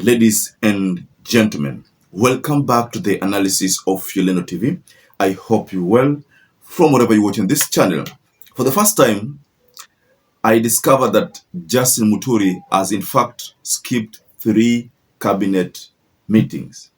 Ladies and gentlemen, welcome back to the analysis of YOLENO TV. I hope you're well from wherever you're watching this channel. For the first time, I discovered that Justin Muturi has in fact skipped 3 cabinet meetings.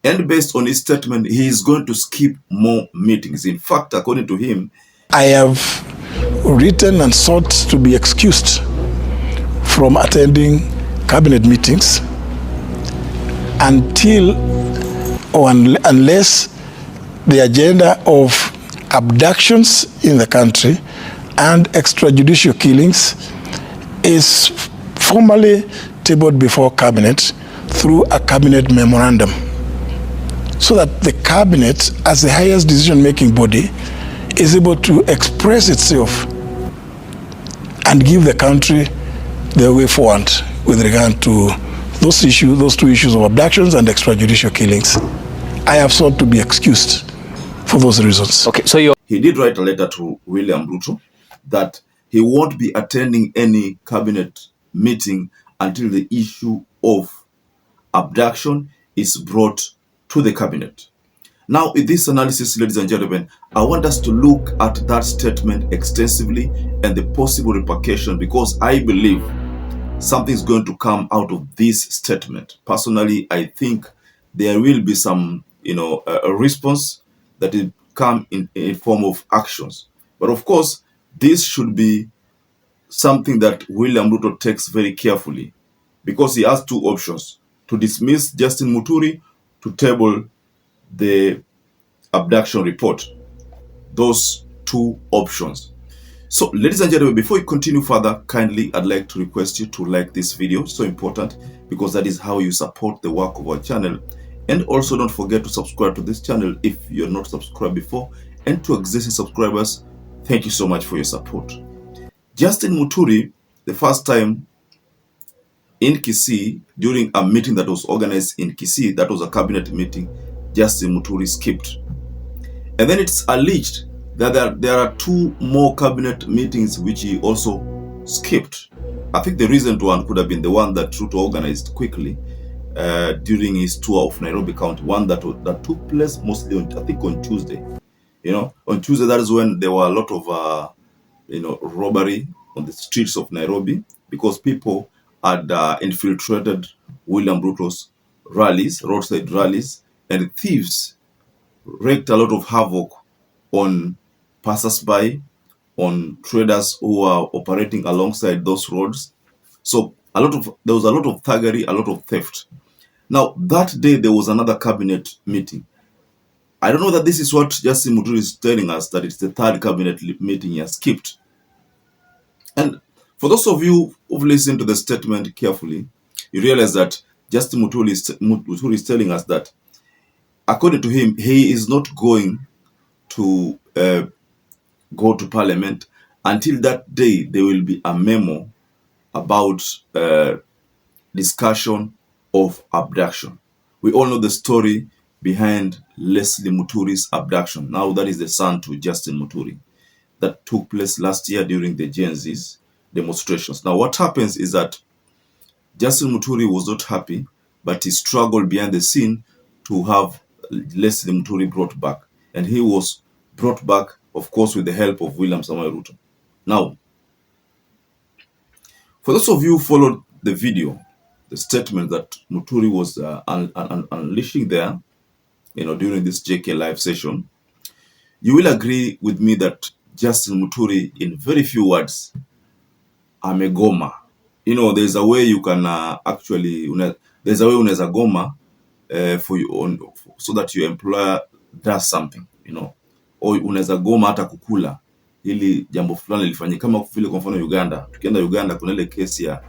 And based on his statement, he is going to skip more meetings. In fact, according to him, I have written and sought to be excused from attending cabinet meetings until or unless the agenda of abductions in the country and extrajudicial killings is formally tabled before cabinet through a cabinet memorandum, so that the cabinet, as the highest decision-making body, is able to express itself and give the country the way forward with regard to those two issues of abductions and extrajudicial killings. I have sought to be excused for those reasons. Okay, so he did write a letter to William Ruto that he won't be attending any cabinet meeting until the issue of abduction is brought to the cabinet. Now, in this analysis, ladies and gentlemen, I want us to look at that statement extensively and the possible repercussion, because I believe something's going to come out of this statement. Personally, I think there will be some, a response that will come in form of actions. But of course, this should be something that William Ruto takes very carefully, because he has 2 options: to dismiss Justin Muturi, to table the abduction report. Those 2 options. So, ladies and gentlemen, before we continue further, kindly I'd like to request you to like this video. It's so important, because that is how you support the work of our channel. And also don't forget to subscribe to this channel if you're not subscribed before. And to existing subscribers, thank you so much for your support. Justin Muturi, the first time in Kisii, during a meeting that was organized in Kisii, that was a cabinet meeting, Justin Muturi skipped. And then it's alleged that there are 2 more cabinet meetings which he also skipped. I think the recent one could have been the one that RUTO organized quickly during his tour of Nairobi County, one that took place mostly on Tuesday. On Tuesday, that is when there were a lot of robbery on the streets of Nairobi, because people had infiltrated William Ruto's rallies, roadside rallies, and thieves wreaked a lot of havoc on passers-by, on traders who are operating alongside those roads. So there was a lot of thuggery, a lot of theft. Now, that day there was another cabinet meeting. I don't know that this is what Justin Muturi is telling us, that it's the 3rd cabinet meeting he has skipped. And for those of you who've listened to the statement carefully, you realize that Justin Muturi is telling us that, according to him, he is not going to go to Parliament until that day there will be a memo about discussion of abduction. We all know the story behind Leslie Muturi's abduction. Now, that is the son to Justin Muturi, that took place last year during the Gen Z's demonstrations. Now, what happens is that Justin Muturi was not happy, but he struggled behind the scene to have Leslie Muturi brought back. And he was brought back, of course, with the help of William Samoei Ruto. Now, for those of you who followed the video, the statement that Muturi was unleashing there, during this JK live session, you will agree with me that Justin Muturi, in very few words, amegoma. There's a way you can there's a way unaweza goma for you so that your employer does something, or unaweza goma hata kukula ili jambo fulani lifanyike, kama vile kwa mfano Uganda. Tukienda Uganda, kuna ile kesi ya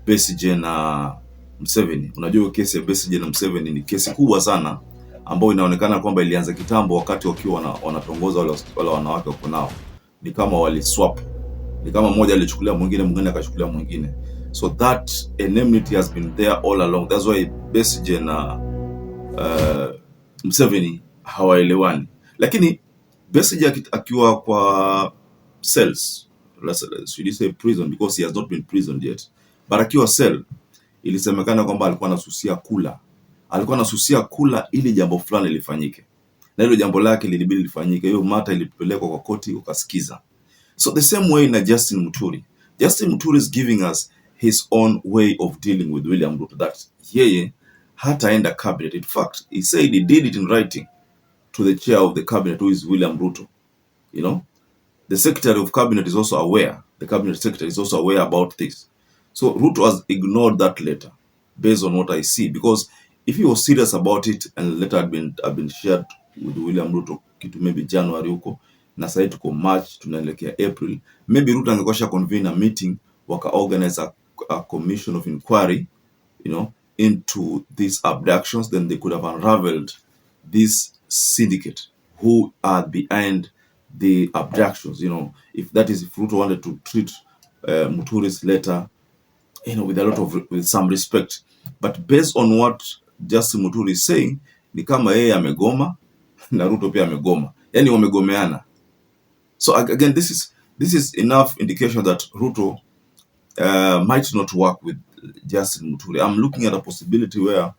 Besigye na Museveni. Unajua kesi ya Besigye na Museveni ni kesi kubwa sana, ambayo inaonekana kwamba ilianza kitambo wakati wakiwa wanatongoza wale wanawake wako nao. Ni kama wali swap, ni kama mmoja alichukulia mwingine, mwingine akachukulia mwingine. So that enmity has been there all along. That's why Besigye na Museveni hawaelewani. Lakini Besigye akiwa kwa cells, should you say prison, because he has not been prisoned yet, but akiwa cell, ilisemekana kwamba alikuwa anasusia kula ili jambo fulani lifanyike, na hilo jambo lake lilibidi lifanyike. Hiyo mata ilipelekwa kwa koti ukasikiza. So the same way na Justin Muturi. Justin Muturi is giving us his own way of dealing with William Ruto, that yeye hataenda cabinet. In fact, he said he did it in writing to the chair of the cabinet, who is William Ruto. You know, the secretary of cabinet is also aware. The cabinet secretary is also aware about this. So Ruto has ignored that letter, based on what I see, because if he was serious about it and the letter had been shared with William Ruto kitu maybe January huko, na sasa tuko March, tunaelekea April, maybe Ruto angekosha convene a meeting, waka organize a commission of inquiry, you know, into these abductions. Then they could have unraveled this syndicate who are behind the abductions. You know, if Ruto wanted to treat Muturi's letter, you know, with some respect, but based on what Justin Muturi is saying, ni kama yeye amegoma na Ruto pia amegoma, yani wamegomeana. So again, this is enough indication that Ruto might not work with Justin Muturi. I'm looking at a possibility where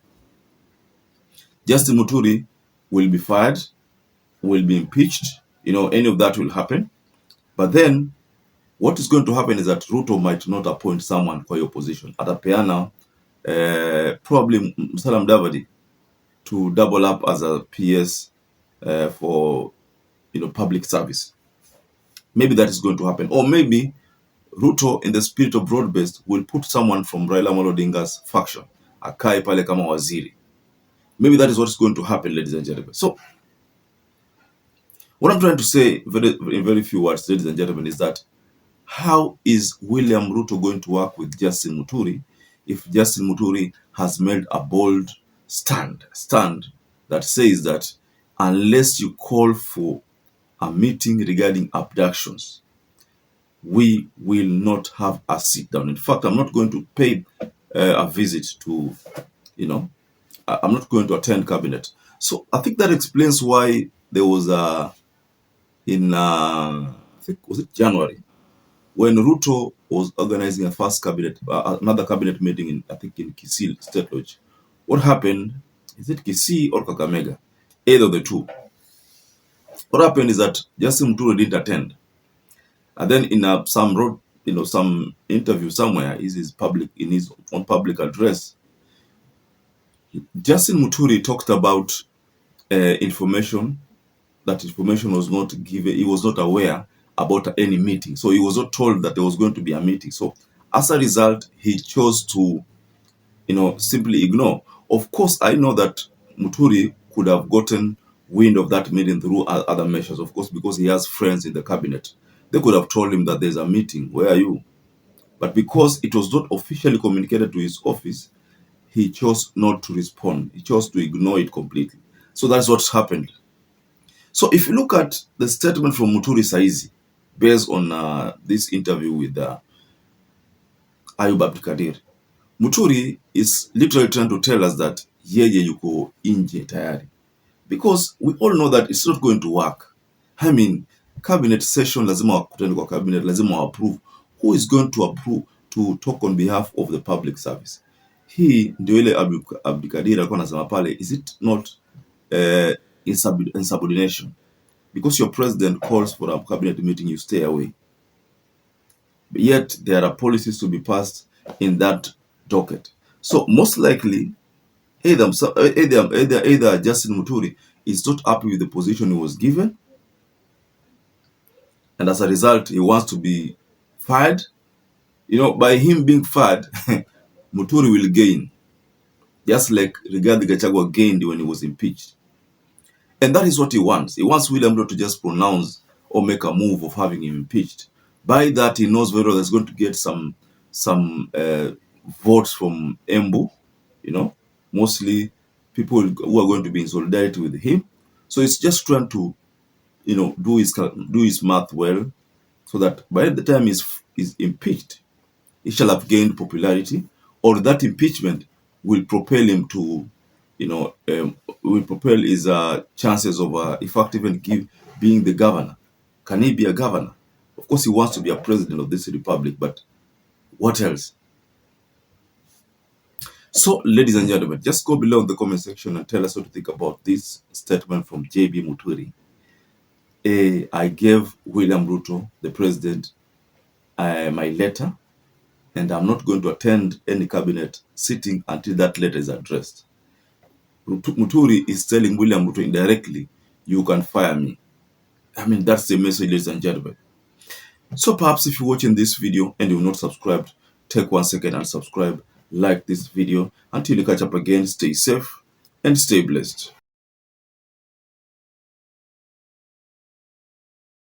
Justin Muturi will be fired, will be impeached, you know, any of that will happen. But then what is going to happen is that Ruto might not appoint someone for your position. Atapeana probably Musalia Mudavadi to double up as a PS for, you know, public service. Maybe that is going to happen. Or maybe Ruto, in the spirit of broad-based, will put someone from Raila Amolo Odinga's faction, akae pale kama waziri. Maybe that is what is going to happen, ladies and gentlemen. So, what I'm trying to say in very few words, ladies and gentlemen, is that how is William Ruto going to work with Justin Muturi if Justin Muturi has made a bold stand that says that unless you call for a meeting regarding abductions, we will not have a sit down. In fact, I'm not going to pay a visit to, you know, I'm not going to attend cabinet. So I think that explains why there was I think, was it January, when Ruto was organizing a first cabinet, another cabinet meeting I think in Kisii State Lodge. What happened? Is it Kisii or Kakamega? Either of the two. What happened is that Justin Muturi didn't attend, and then in some interview somewhere, in his own public address, Justin Muturi talked about information. That information was not given. He was not aware about any meeting. So he was not told that there was going to be a meeting. So as a result, he chose to, you know, simply ignore. Of course, I know that Muturi could have gotten wind of that meeting through other measures, of course, because he has friends in the cabinet. They could have told him that there's a meeting. Where are you? But because it was not officially communicated to his office, he chose not to respond. He chose to ignore it completely. So that's what's happened. So if you look at the statement from Muturi Saizi, based on this interview with Ayub Abdikadir, Muturi is literally trying to tell us that yeye yuko inje tayari. Because we all know that it's not going to work. I mean, cabinet session, lazima wakutane kwa cabinet, lazima wa approve. Who is going to approve to talk on behalf of the public service? Hii ndio ile Abdikadir alikuwa anasema pale, is it not insubordination? Because your president calls for a cabinet meeting, you stay away. But yet there are policies to be passed in that docket. So most likely, either Justin Muturi is not happy with the position he was given, and as a result, he wants to be fired. You know, by him being fired, Muturi will gain, just like Rigathi Gachagua gained when he was impeached. And that is what he wants. He wants William Ruto to just pronounce or make a move of having him impeached. By that, he knows very well that's going to get some votes from Embu, you know, mostly people who are going to be in solidarity with him. So it's just trying to, you know, do his math well, so that by the time he's impeached, he shall have gained popularity, or that impeachment will propel him to, you know, will propel his chances of, in fact, even being the governor. Can he be a governor? Of course, he wants to be a president of this republic, but what else? So, ladies and gentlemen, just go below in the comment section and tell us what you think about this statement from JB Muturi. I gave William Ruto, the president, my letter, and I'm not going to attend any cabinet sitting until that letter is addressed. Muturi is telling William Ruto indirectly, you can fire me. I mean, that's the message, ladies and gentlemen. So perhaps if you're watching this video and you're not subscribed, take 1 second and subscribe, like this video. Until you catch up again, stay safe and stay blessed.